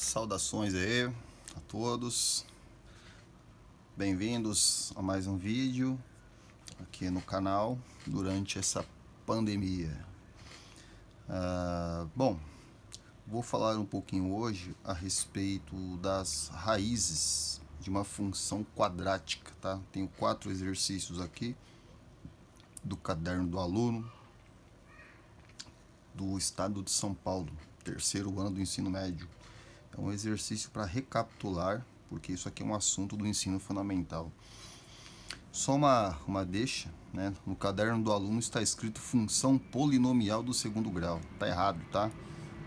Saudações aí a todos, bem-vindos a mais um vídeo aqui no canal durante essa pandemia. Bom, vou falar um pouquinho hoje a respeito das raízes de uma função quadrática, tá? Tenho 4 exercícios aqui do caderno do aluno do estado de São Paulo, terceiro ano do ensino médio. É um exercício para recapitular, porque isso aqui é um assunto do ensino fundamental. Só uma deixa, né? No caderno do aluno está escrito função polinomial do segundo grau. Tá errado, tá?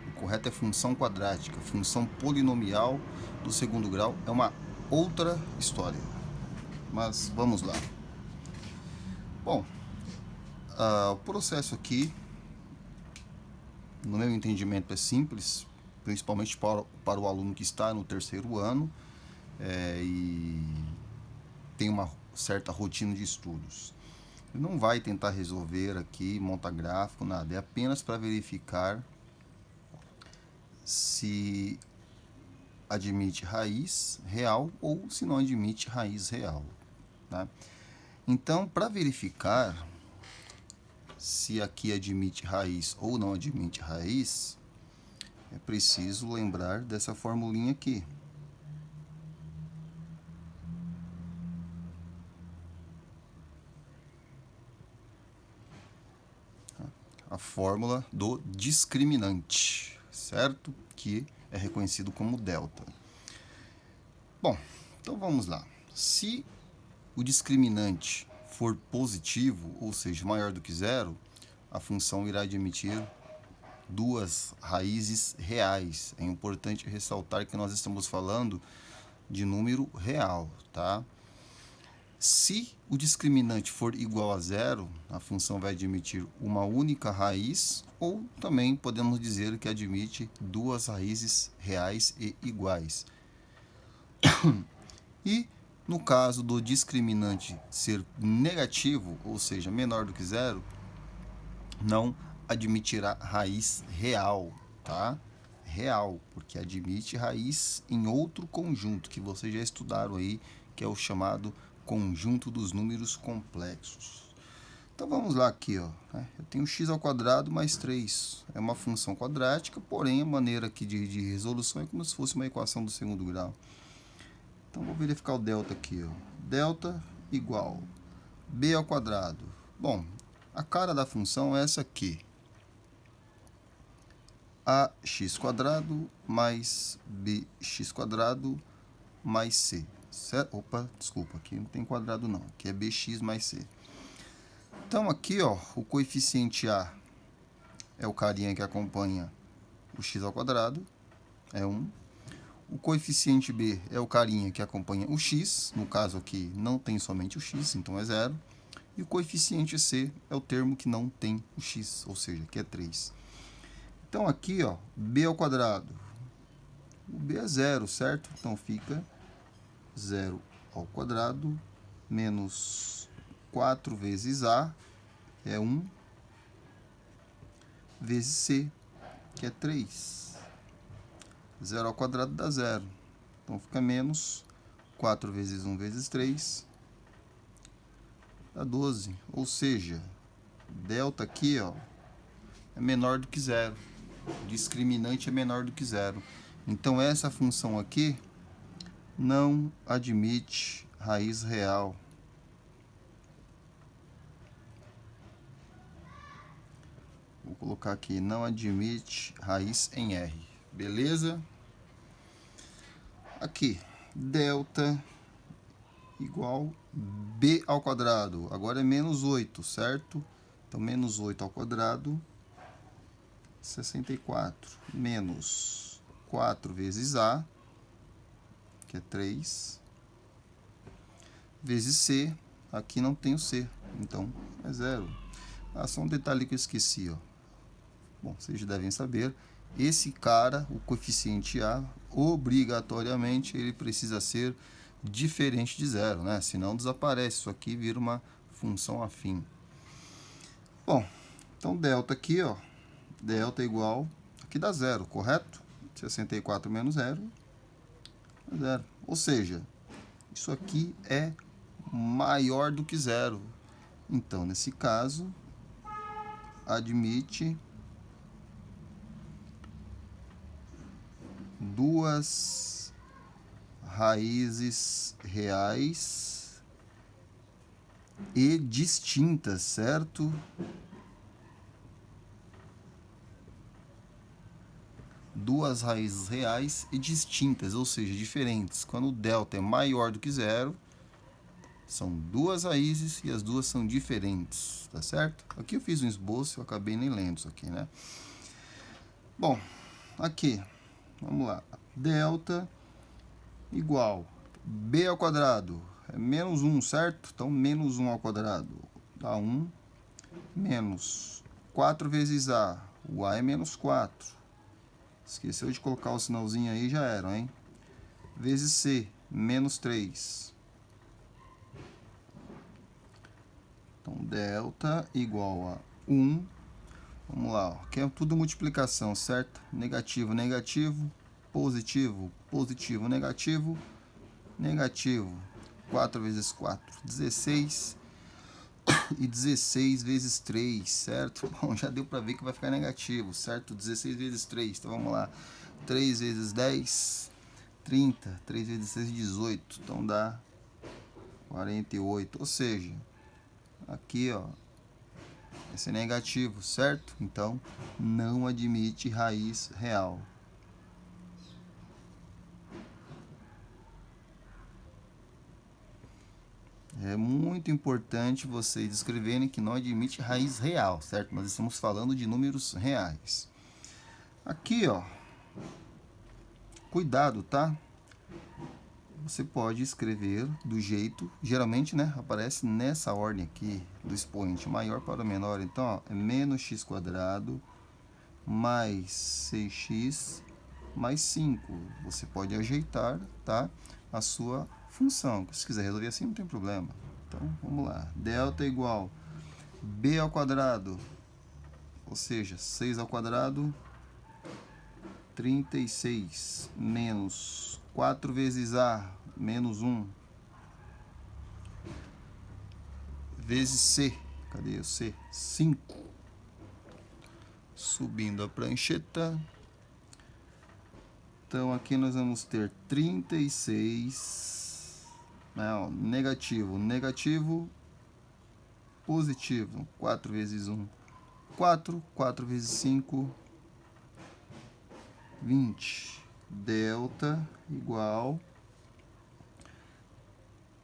O correto é função quadrática. Função polinomial do segundo grau é uma outra história. Mas vamos lá. Bom, o processo aqui, no meu entendimento, é simples, principalmente para o aluno que está no terceiro ano e tem uma certa rotina de estudos. Ele não vai tentar resolver aqui, montar gráfico, nada. É apenas para verificar se admite raiz real ou se não admite raiz real. Tá? Então, para verificar se aqui admite raiz ou não admite raiz, é preciso lembrar dessa formulinha aqui. A fórmula do discriminante, certo? Que é reconhecido como delta. Bom, então vamos lá. Se o discriminante for positivo, ou seja, maior do que zero, a função irá admitir duas raízes reais. É importante ressaltar que nós estamos falando de número real, tá? Se o discriminante for igual a zero, a função vai admitir uma única raiz, ou também podemos dizer que admite duas raízes reais e iguais. E no caso do discriminante ser negativo, ou seja, menor do que zero, não admitirá raiz real, tá? Real, porque admite raiz em outro conjunto que vocês já estudaram aí, que é o chamado conjunto dos números complexos. Então vamos lá aqui, ó. Eu tenho x ao quadrado mais 3. É uma função quadrática, porém a maneira aqui de resolução é como se fosse uma equação do segundo grau. Então vou verificar o delta aqui, ó. Delta igual b ao quadrado. Bom, a cara da função é essa aqui. Ax quadrado mais bx quadrado mais c. Certo? Opa, desculpa, aqui não tem quadrado não. Aqui é bx mais c. Então aqui, ó, o coeficiente a é o carinha que acompanha o x ao quadrado, é 1. O coeficiente b é o carinha que acompanha o x, no caso aqui não tem somente o x, então é 0. E o coeficiente c é o termo que não tem o x, ou seja, que é 3. Então aqui, ó, b ao quadrado, o b é 0, certo? Então fica 0 ao quadrado menos 4 vezes a, é 1, vezes c, que é 3. 0 ao quadrado dá 0. Então fica menos 4 vezes 1 vezes 3, dá 12. Ou seja, delta aqui, ó, é menor do que 0. O discriminante é menor do que 0. Então essa função aqui não admite raiz real. Vou colocar aqui, não admite raiz em R. Beleza? Aqui, delta igual b ao quadrado. Agora é menos 8, certo? Então, menos 8 ao quadrado, 64. Menos 4 vezes a, que é 3, vezes c. Aqui não tem o c, então é 0. Só um detalhe que eu esqueci, ó. Bom, vocês devem saber, esse cara, o coeficiente a, obrigatoriamente ele precisa ser diferente de 0, né? Senão desaparece, isso aqui vira uma função afim. Bom, então delta aqui, ó, delta igual, aqui dá 0, correto? 64 menos 0 é 0. Ou seja, isso aqui é maior do que 0. Então, nesse caso, admite duas raízes reais e distintas, certo? Duas raízes reais e distintas, ou seja, diferentes. Quando o delta é maior do que 0, são duas raízes e as duas são diferentes, tá certo? Aqui eu fiz um esboço, eu acabei nem lendo isso aqui, né? Bom, aqui, vamos lá. Delta igual b ao quadrado é menos 1, certo? Então, menos 1 ao quadrado dá 1, menos 4 vezes a, o a é menos 4. Esqueceu de colocar o sinalzinho aí, já era, hein? Vezes c, menos 3. Então, delta igual a 1. Vamos lá, ó. Aqui é tudo multiplicação, certo? Negativo, negativo, positivo, positivo, negativo, negativo. 4 vezes 4, 16. E 16 vezes 3, certo? Bom, já deu para ver que vai ficar negativo, certo? 16 vezes 3, então vamos lá. 3 vezes 10, 30. 3 vezes 6, 18. Então dá 48. Ou seja, aqui, ó, vai ser negativo, certo? Então, não admite raiz real. É muito importante vocês escreverem que não admite raiz real, certo? Nós estamos falando de números reais. Aqui, ó, cuidado, tá? Você pode escrever do jeito, geralmente, né, aparece nessa ordem aqui do expoente maior para o menor. Então, ó, é menos x quadrado mais 6x mais 5. Você pode ajeitar, tá, a sua função. Se quiser resolver assim, não tem problema. Então, vamos lá. Delta igual b ao quadrado, ou seja, 6 ao quadrado, 36, menos 4 vezes a, menos 1, vezes c. Cadê o c? 5. Subindo a prancheta. Então, aqui nós vamos ter 36, não, negativo, negativo, positivo. 4 vezes 1, 4. 4 vezes 5, 20. Delta igual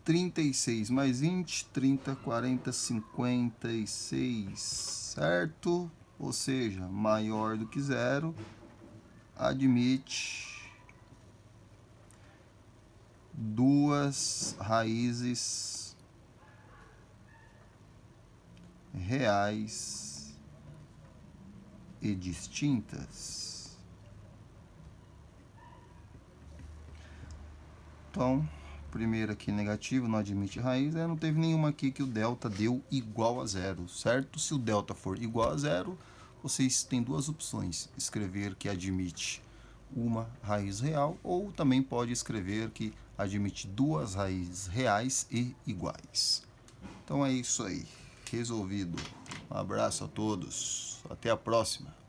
36 mais 20, 30, 40, 56, certo? Ou seja, maior do que 0, admite duas raízes reais e distintas. Então, primeiro aqui negativo, não admite raiz, não teve nenhuma aqui que o delta deu igual a 0, certo? Se o delta for igual a 0, vocês têm duas opções: escrever que admite uma raiz real, ou também pode escrever que admite duas raízes reais e iguais. Então é isso aí, resolvido. Um abraço a todos, até a próxima.